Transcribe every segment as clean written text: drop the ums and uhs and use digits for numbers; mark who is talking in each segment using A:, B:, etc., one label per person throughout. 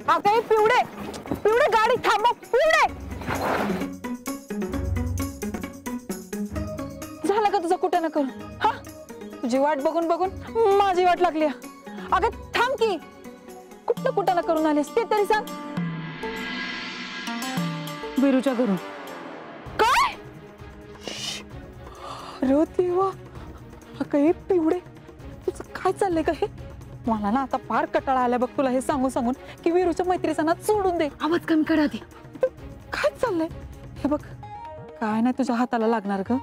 A: अगं पिवडे पिवडे गाडी थांबव पिवडे. झालं का तुझं कुठं ना करून? हा तुझी वाट बघून बघून माझी वाट लागली. अगं थांब की, कुठलं कुठं ना करून आलीस ते तरी सांग. बिरूच्या घरून. काय रो देवा. अगं पिवडे तुझं काय चाललंय का हे? मला ना आता फार कटाळा आला बघ तुला हे सांगून सांगून की वीरूच्या मैत्रीचा सोडून दे.
B: आवाज कमी करा आधी.
A: काय चाललंय हे बघ. काय नाही तुझ्या हाताला लागणार ग.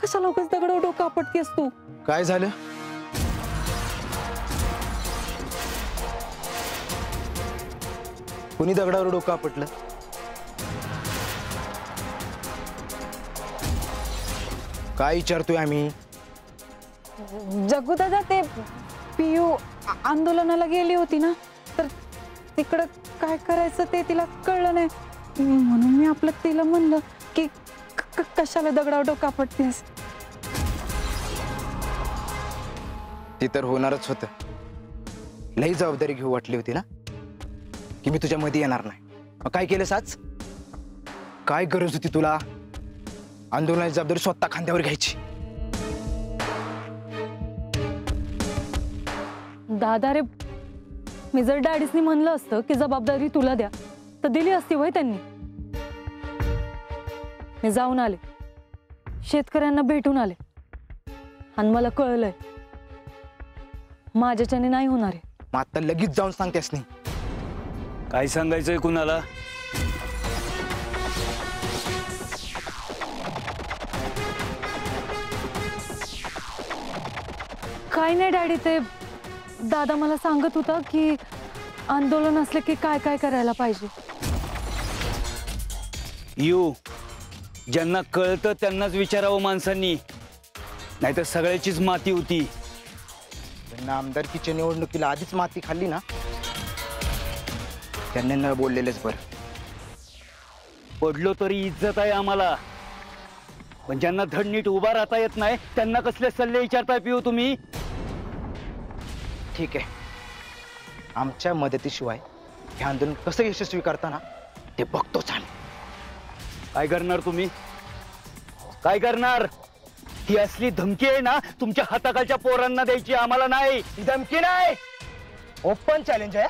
A: कशाला उगाच दगड डोकं आपटतेस तू?
C: काय झालं? कुणी दगडावर डोकं आपटलं? काय विचारतोय आम्ही?
A: जग्गू दादा ते पियू आंदोलनाला गेली होती ना, तर तिकडं काय करायचं ते तिला कळलं नाही म्हणून मी आपलं तिला म्हणलं की कशाला दगडावर डोकं आपटतेस.
C: ते तर होणारच होतं. लई जबाबदारी घेऊ वाटली होती ना की मी तुझ्या मध्ये येणार नाही. मग काय केलंस आज? काय गरज होती तुला आंदोलनाची जबाबदारी स्वतः खांद्यावर घ्यायची?
B: दादा रे, मी जर डॅडीसनी म्हणलं असतं की जबाबदारी तुला द्या तर दिली असती वय त्यांनी. मी जाऊन आले, शेतकऱ्यांना भेटून आले आणि मला कळलंय माझ्याच्याने नाही होणार आहे.
C: मग आता लगेच जाऊन सांगतेस नाही?
D: काय सांगायचंय कुणाला?
B: काय नाही डॅडी, ते दादा मला सांगत होता की आंदोलन असले की काय काय करायला पाहिजे.
D: ज्यांना कळतं त्यांनाच विचारावं माणसांनी, नाहीतर सगळ्याचीच माती होती.
C: त्यांना आमदारकीच्या निवडणुकीला आधीच माती खाल्ली ना, त्यांनी न बोललेलेच बरं.
D: पडलो तरी इज्जत आहे आम्हाला, पण ज्यांना धड नीट उभा राहता येत नाही त्यांना कसले सल्ले विचारताय पिऊ तुम्ही?
C: ठीक आहे, आमच्या मदतीशिवाय हे आंदोलन कसं यशस्वी करताना ते बघतोच आम्ही.
D: काय करणार तुम्ही? काय करणार? ही असली धमकी आहे ना तुमच्या हाताखालच्या पोरांना द्यायची, आम्हाला नाही.
C: ही धमकी नाही, ओपन चॅलेंज आहे.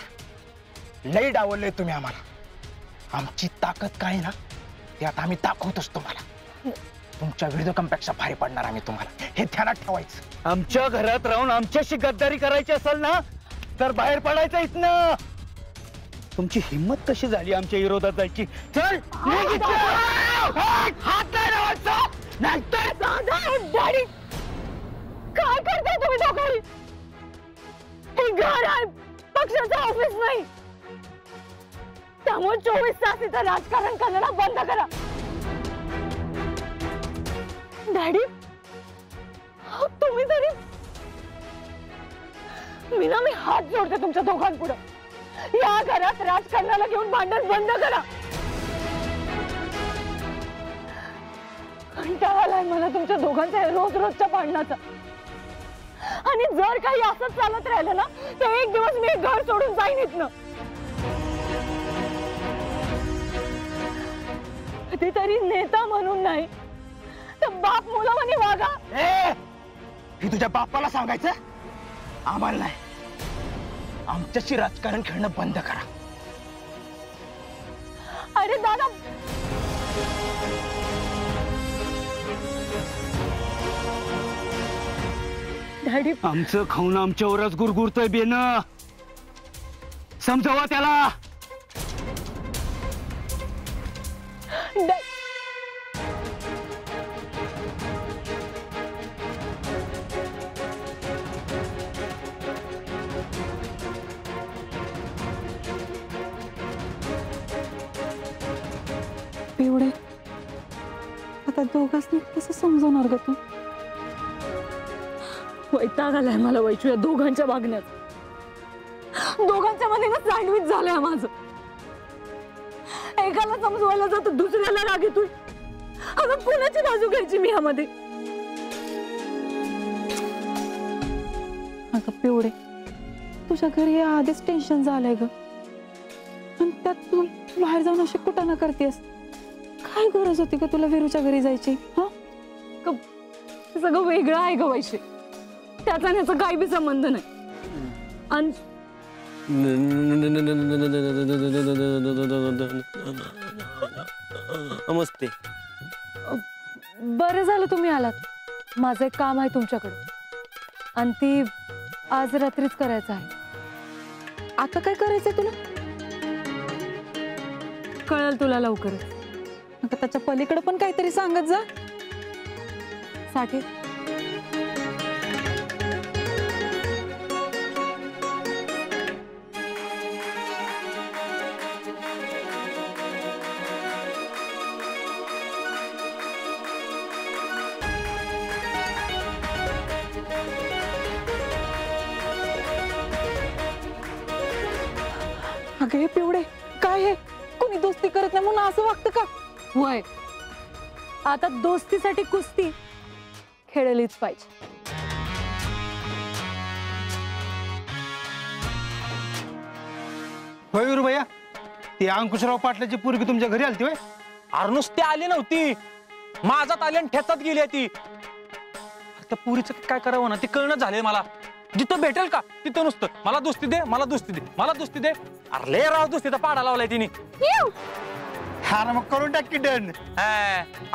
C: लई डावलले तुम्ही आम्हाला. आमची ताकद काय ना ते आता आम्ही दाखवतोच तुम्हाला. तुमच्या विरोधकांपेक्षा भारी पडणार आम्ही तुम्हाला, हे ध्यानात ठेवायचं.
D: आमच्या घरात राहून आमच्याशी गद्दारी करायची असेल ना तर बाहेर पडायचं इथनं. तुमची हिम्मत कशी झाली आमच्या विरोधात जायची? चल
B: डॅडी, काय करताय तुम्ही दोघांनी? हे घर आहे, पक्षाचं ऑफिस नाही. त्यामुळे 24 तास इथं राजकारण करणं बंद करा. डॅडी तुम्ही तरी, मी हात जोडते तुमच्या दोघांपुढे. या घरात राजकारणाला घेऊन भांडण बंद करा. कंटाळा आलाय मला तुमच्या दोघांच्या रोज रोजच्या भांडणाचा. आणि जर काही असंच चालत राहिलं ना तर एक दिवस मी घर सोडून जाईन इथनं. कधीतरी नेता म्हणून नाही तर बाप मुलावानी वागा.
C: हे तुझ्या बापाला सांगायचं, आम्हाला नाही. आमच्याशी राजकारण खेळणं बंद करा.
B: अरे दादा, डॅडी
D: आमचं खाऊन आमच्यावरच गुरगुरतोय बेनं. समजावा त्याला.
A: पिवडे आता दोघांनी कसं समजवणार ग तू?
B: वैताग आलाय मला वैचू या दोघांच्या वागण्यात. दोघांच्या मध्ये सँडविच झालंय माझं. एकाला समजवायला जातो दुसऱ्याला राग येतोय. आता कोणाची बाजू घ्यायची मी ह्यामध्ये?
A: अगं पिवडे तुझ्या घरी आधीच टेन्शन झालंय ग. त्यात तू बाहेर जाऊन अशी कुठं ना करतेस? काय गरज होती का तुला विरूच्या घरी जायची? हा,
B: सगळं वेगळं आहे ग वैशे, त्याचा आणि याचा काही बी संबंध नाही. आणि
E: नमस्ते.
B: बरं झालं तुम्ही आलात. माझं एक काम आहे तुमच्याकडे आणि ती आज रात्रीच करायचं आहे.
A: आता काय करायचंय तुला?
B: कळेल तुला लवकरच.
A: आता त्याच्या पलीकडे पण काहीतरी सांगत जा.
B: साठी
A: अगं हे पिवडे, काय हे? कोणी दोस्ती करत नाही म्हणून असं वागतं का?
B: होय, आता दोस्तीसाठी कुस्ती खेळलीच पाहिजे.
D: होय विरू भैया, ती अंकुशराव पाटलाची पोरगी तुमच्या घरी आलती होय?
E: अरे नुसती आली नव्हती, माझ्यात आली आणि ठेचात गेली आहे ती. त्या पुरीचं काय करावं ना ते कळणं झालंय मला. जिथं भेटेल का तिथं नुसतं मला दोस्ती दे, मला दोस्ती दे, मला दोस्ती दे. अरे लय राव दोस्तीचा पाडा लावलाय तिने.
D: हा ना, मग करून टाक की डन.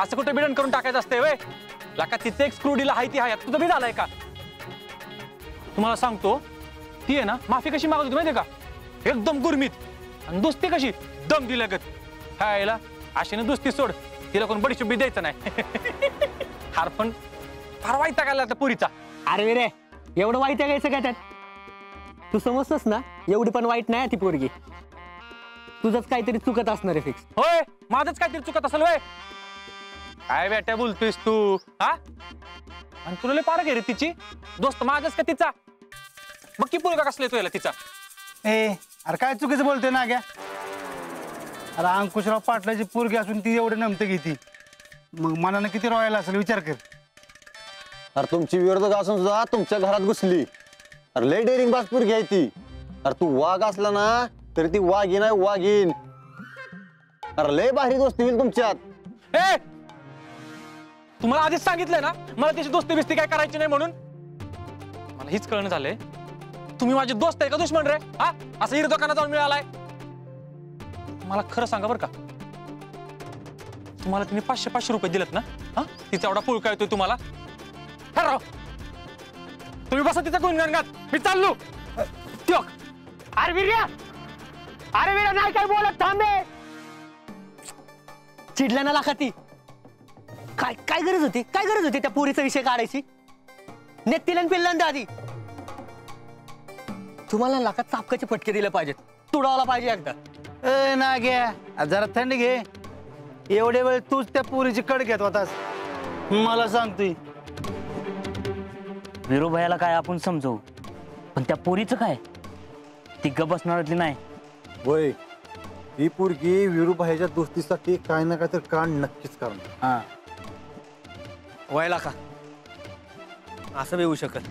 E: असं कुठं बिडन करून टाकायचं असतंय वय? लाका तिचं एक स्क्रू डीला हाय ती हाय, तुझं बी झालंय का? तुम्हाला सांगतो, ती आहे ना माफी कशी मागत होती माहितीये का? एकदम गुरमीत. आणि दोस्ती कशी दम दिल्यागत. हायला अशीने दोस्ती सोड, तिला कोण बडीशोप बी द्यायचं नाही. हार पण फार वाईट टाकायला त्या पुरीचा.
F: अरे वे रे, एवढं वाईट आहे काय त्यात? तू समजतोस ना, एवढी पण वाईट नाही ती पोरगी. तुझंच काहीतरी चुकत असणार आहे फिक्स.
E: होय, माझंच काहीतरी चुकत असेल वय. काय बेट्या बोलतोयस तू? हा, आणि तुला लय पार घे रे तिची. दोस्त माझाच का तिचा? बघ की पोरगा कसला येतो याला तिचा.
D: अरे काय चुकीचं बोलतोय ना ग्या? अरे अंकुशराव पाटलाची पोरगी असून ती एवढं नमतं घेती, मग मनानं किती रॉयल असेल विचार कर.
G: अरे तुमची विरोधक असून सुद्धा तुमच्या घरात घुसली. अरे लय डेअरिंग बाज पोरगी आहे ती. अरे तू वाघ असला ना तरी ती वाघीन आहे, वाघीन. अरे लय भारी दोस्ती होईल तुमच्यात.
E: ए, तुम्हाला आधीच सांगितलंय ना मला त्याची दोस्ती बिस्ती काय करायची नाही म्हणून. मला हीच कळणं झालंय, तुम्ही माझे दोस्त आहे का दुश्मन रे? हा, असं विरोधकांना जाऊन मिळालाय. मला खरं सांगा बरं का, तुम्हाला तिने 500 रुपये दिलेत ना? हा, तिचा एवढा पुळका येतोय तुम्हाला? ठरव, तुम्ही बसा तिचा गुणगान गात, मी चाललो.
F: अरे वीर्या, अरे वीर्या नाही काय बोलत, थांबे. चिडल्या ना लाका ती. काय काय गरज होती, काय गरज होती त्या पोरीचा विषय काढायची? नेत्तीला पिल्लांदा आधी. तुम्हाला लाका चापकाचे फटके दिले पाहिजेत, तुडावला पाहिजे एकदा.
D: ए ना घ्या, जरा थंडी घे. एवढे वेळ तूच त्या पोरीची कड घेत होतास, मला सांगतोय.
H: विरोबायाला काय आपण समजवू, पण त्या पोरीचं काय? ती ग बसणारातली नाही.
G: होय, ही पोरगी विरूभाईच्या दोस्तीसाठी काय ना काय तर कांड नक्कीच करणार.
E: हा,
F: व्हायला का असं बी होऊ शकत.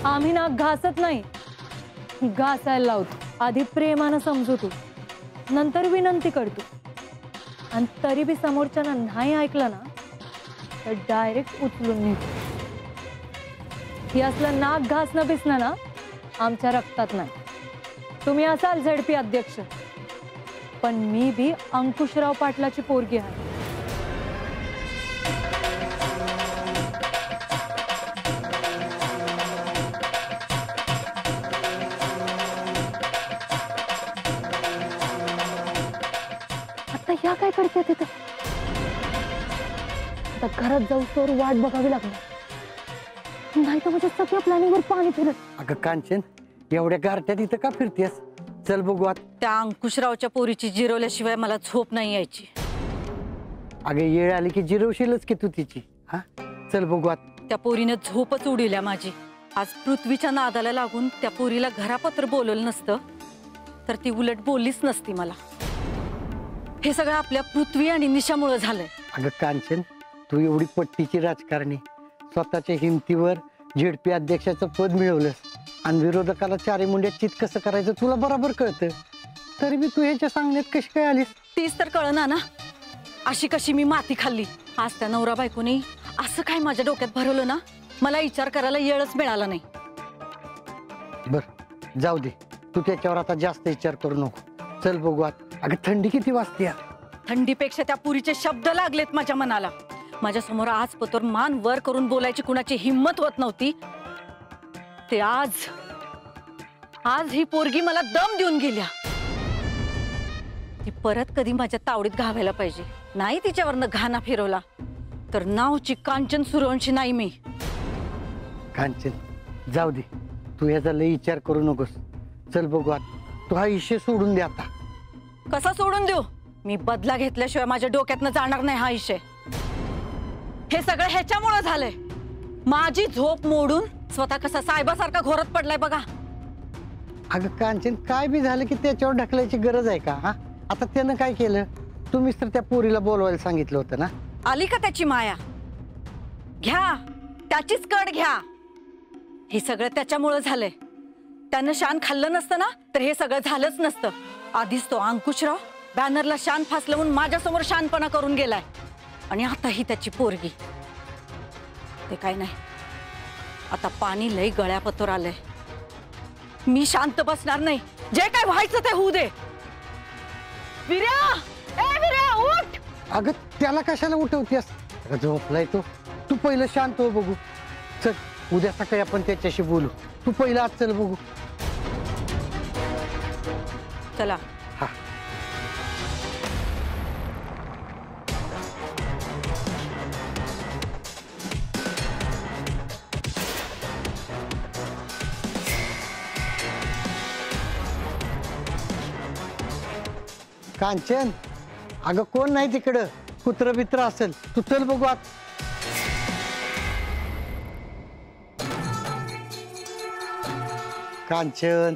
B: आम्ही ना घासत नाही, घासायला लावतो. आधी प्रेमानं समजवतो, नंतर विनंती करतो. आणि तरी बी समोरच्यानं नाही ऐकलं ना तर डायरेक्ट उचलून नेतो. हे असलं नाक घासणं बिसणं ना आमच्या रक्तात नाही. तुम्ही असाल झेडपी अध्यक्ष, पण मी बी अंकुशराव पाटलाची पोरगी आहे. आता ह्या काय करते तिथं? आता घरात जाऊ तर वाट बघावी लागणार, नाही तर माझ्या सगळ्या प्लॅनिंगवर पाणी फिरत.
I: अगं कांचन, एवढ्या गारट्यात इथं का फिरतेस? चल बघू आत.
J: त्या अंकुशरावच्या पोरीची जिरवल्याशिवाय मला झोप नाही यायची.
I: अगं येळ आली की जिरवशीलच की तू तिची. हा चल बघू आत.
J: त्या पोरीने झोपच उडविल्या माझी. आज पृथ्वीच्या नादाला लागून त्या पोरीला घरापत्र बोलवलं नसतं तर ती उलट बोललीच नसती मला. हे सगळं आपल्या पृथ्वी आणि निशामुळे झालंय.
I: अगं कांचन, तू एवढी पट्टीची राजकारणी, स्वतःच्या हिमतीवर झेडपी अध्यक्षाचं पद मिळवलंस आणि विरोधकाला चारी मुंड्यात चित कसं करायचं तुला बरोबर कळतं. तरी मी तू ह्याच्या सांगण्यात कशी काय आलीस?
J: तीच तर कळना ना, अशी कशी मी माती खाल्ली. आज त्या नवरा बायकोनी असं काय माझ्या डोक्यात भरवलं ना, मला विचार करायला वेळच मिळाला नाही.
I: बर जाऊ दे, तू त्याच्यावर आता जास्त विचार करू नको. चल बघू आत. अगं थंडी किती वाजते?
J: थंडीपेक्षा त्या पुरीचे शब्द लागलेत माझ्या मनाला. माझ्या समोर आज पतोर मान वर करून बोलायची कुणाची हिम्मत होत नव्हती, ते आज ही पोरगी मला दम देऊन गेल्या. ती परत कधी माझ्या तावडीत घावायला पाहिजे. नाही तिच्यावरनं घाना फिरवला तर नावची कांचन सूर्यवंशी नाही मी.
I: कांचन जाऊ दे, तू ह्याचा लय विचार करू नकोस. चल बघू आत. तू हा विषय सोडून दे आता.
J: कसा सोडून देऊ? मी बदला घेतल्याशिवाय माझ्या डोक्यातनं जाणार नाही हा विषय. हे सगळं ह्याच्यामुळे झालंय. माझी झोप मोडून स्वतः कसा साहेबासारखा घोरत पडलाय बघा.
I: अगं कांचन, काय बी झालं की त्याच्यावर ढकलायची गरज आहे का? हा आता त्यानं काय केलं? तुम्हीच तर त्या पोरीला बोलवायला सांगितलं होतं ना.
J: आली का त्याची माया? घ्या त्याचीच कड घ्या. हे सगळं त्याच्यामुळे झालंय. त्यानं शान खाल्लं नसतं ना तर हे सगळं झालंच नसतं. आधीच तो अंकुशराव बॅनरला शान फासलं म्हणून माझ्यासमोर शानपणा करून गेलाय आणि आता ही त्याची पोरगी. ते काय नाही, आता पाणी लई गळ्यापतोर आलंय. मी शांत बसणार नाही. जे काय व्हायचं ते होऊ दे. वीर्या, ए वीर्या उठ.
I: अगं त्याला कशाला उठवतेस? अगं झोपलाय तो. तू पहिलं शांत हो बघू. चल उद्या सकाळी आपण त्याच्याशी बोलू. तू पहिलं आज चल बघू.
J: चला.
I: हा कांचन, अगं कोण नाही तिकडं. कुत्र बित्र असेल. तू चल बघू आत. कांचन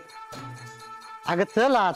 I: अगं चल आत.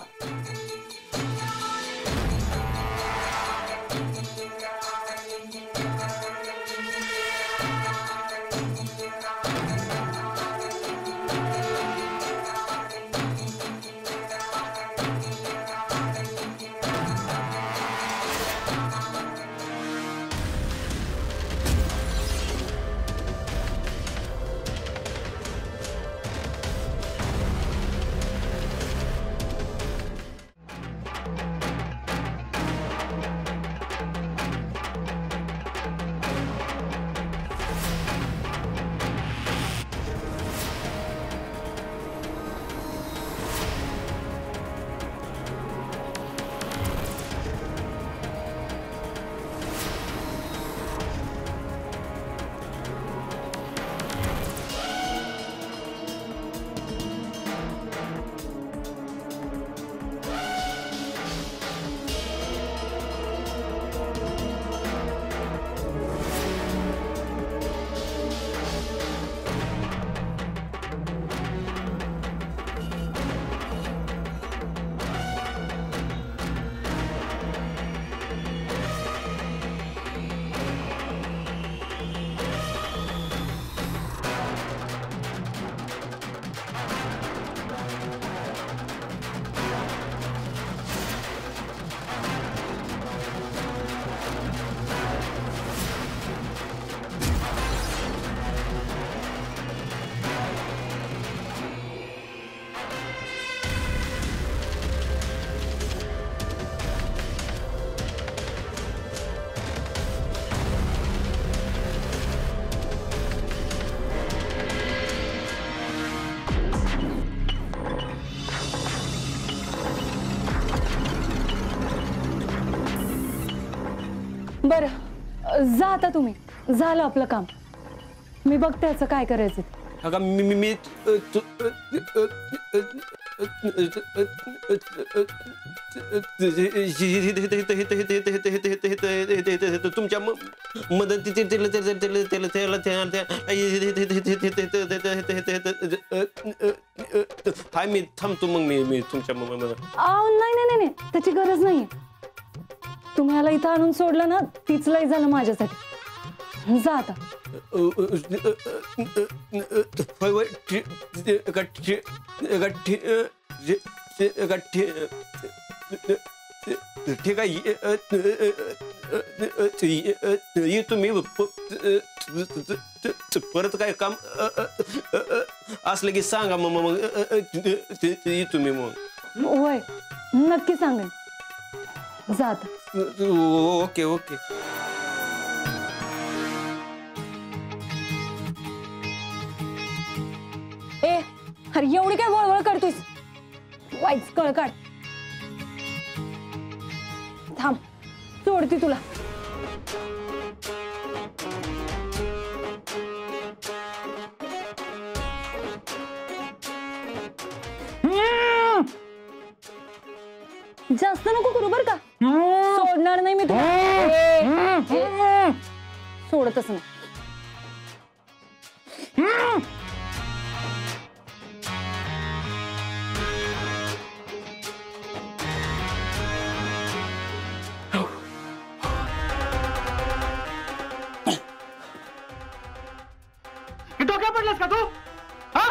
B: बर जा आता तुम्ही, झालं आपलं काम. मी बघते याचं काय करायचं ते.
K: अगं मी तुमच्या मदतीचे मी थांबतो मग मी तुमच्या
B: नाही त्याची गरज नाही. तुम्ही याला इथं आणून सोडलं ना, तीच लय झालं माझ्यासाठी. जा आता.
K: ठीक आहे तुम्ही परत काय काम असलं की सांगा मग तुम्ही मग.
B: होय नक्की सांगेन. जा आता.
K: Okay okay.
B: ए अरे एवढी काय वळवळ करतोस, वाईच कळ काढ. थांब सोडती तुला. जास्त नको करू बर का, सोडणार नाही मी तुला. सोडतच नाही.
F: डोक्या पडलास का तू? हा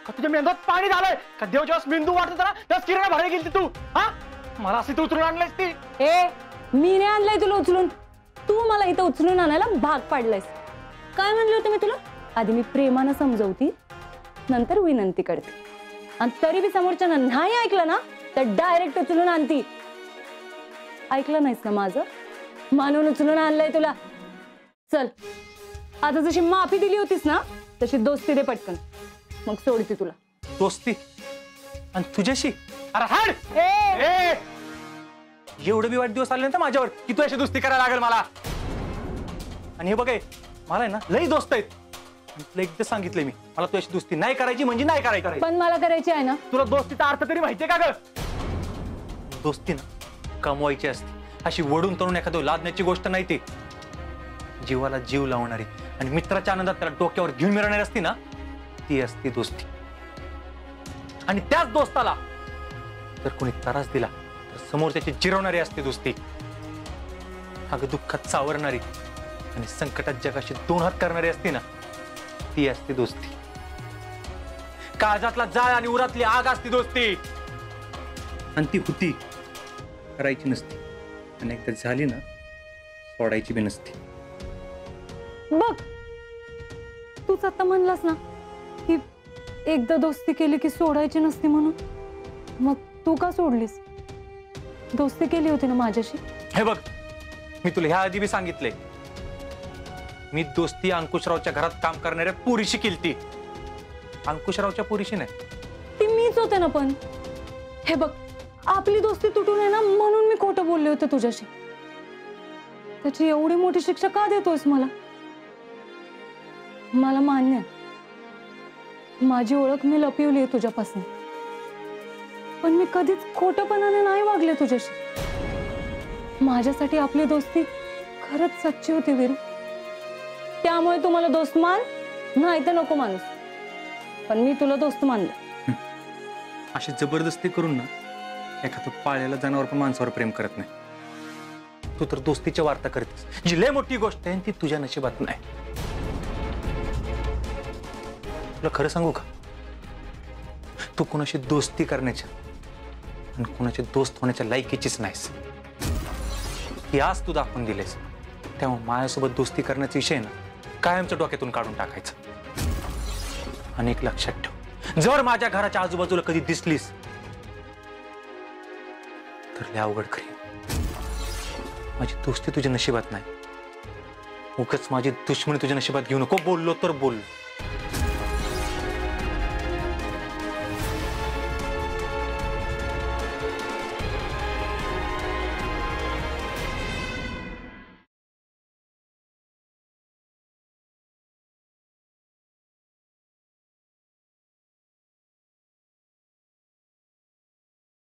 F: का तुझ्या मेंदूत पाणी झालंय का? देव जेव्हा मेंदू वाटत ना त्याच किरण भरायला गेली तू. हा मला अशी तू उचलून आणलायस ती?
B: ए मी नाही आणलंय तुला उचलून, तू मला इथं उचलून आणायला भाग पाडलायस. काय म्हणले होते मी तुला? आधी मी प्रेमानं समजवती, नंतर विनंती करते, आणि तरी बी समोरच्यानं नाही ऐकलं ना तर डायरेक्ट उचलून आणती. ऐकलं नाहीस ना माझं, म्हणून उचलून आणलंय तुला. चल आता जशी माफी दिली होतीस ना तशी दोस्ती दे पटकन, मग सोडते तुला.
E: दोस्ती आणि तुझ्याशी? अरे हाड. एवढं बी वाईट दिवस आले ना माझ्यावर की तू अशी दोस्ती करायला लागेल मला. आणि हे बघ मला आहे ना लई दोस्त आहेत. तुला एकदा सांगितलंय मी, मला तू अशी दोस्ती नाही करायची म्हणजे नाही करायची.
B: पण मला करायची आहे ना.
F: तुला दोस्तीचा अर्थ तरी माहितीये का ग?
E: दोस्ती ना कमवायची असते, अशी वडून तरुण एखादं लादण्याची गोष्ट नाही. ती जीवाला जीव लावणारी आणि मित्राच्या आनंदात त्याला डोक्यावर घेऊन मिळणारी असती ना, ती असती दोस्ती. आणि त्याच दोस्ताला जर कोणी त्रास दिला तर समोरच्याची जिरवणारी असते दोस्ती. अगं दुःखात सावरणारी आणि संकटात जगाशी दोन हात करणारी असते ना, ती असते दोस्ती. काळजातला जाळ आणि उरातली आग असते दोस्ती. आणि ती होती करायची नसती, आणि एकदा झाली ना सोडायची बी नसती.
B: बघ तूच आता म्हणलास ना की एकदा दोस्ती केली की सोडायची नसती म्हणून, मग तू का सोडलीस? दोस्ती केली होती ना माझ्याशी.
E: हे बघ मी तुला ह्या आधी बी सांगितलंय, मी दोस्ती अंकुशरावच्या घरात काम करणाऱ्या पुरीशी केलती, अंकुशरावच्या पुरीशी नाही.
B: ती मीच होते ना. पण हे बघ आपली दोस्ती तुटून आहे ना म्हणून मी खोटं बोलले होते तुझ्याशी. त्याची एवढी मोठी शिक्षा का देतोयस मला? मला मान्य आहे माझी ओळख मी लपवली आहे तुझ्यापासून, पण मी कधीच खोटपणाने नाही वागले तुझ्याशी. माझ्यासाठी आपली दोस्ती खरंच सच्ची होती वीरू. त्यामुळे तू मला दोस्त मान, नाही तर नको माणूस, पण मी तुला दोस्त मानलं.
E: अशी जबरदस्ती करून ना एखादं पाळलेलं जनावर पण माणसावर प्रेम करत नाही. तू तर दोस्तीच्या वार्ता करतेस, जी लय मोठी गोष्ट आहे ती तुझ्या नशिबात नाही. तुला खरं सांगू का, तू कोणाशी दोस्ती करण्याच्या आणि कोणाची दोस्त होण्याच्या लायकीचीच नाहीस. ही आज तू दाखवून दिलेस. त्यामुळे माझ्यासोबत दोस्ती करण्याचा विषय ना कायमच्या डोक्यातून काढून टाकायचं. आणि एक लक्षात ठेव, जर माझ्या घराच्या आजूबाजूला कधी दिसलीस तर लय अवघड करीन. माझी दोस्ती तुझ्या नशिबात नाही, उगाच माझी दुश्मनी तुझ्या नशिबात घेऊ नको. बोललो तर बोललो.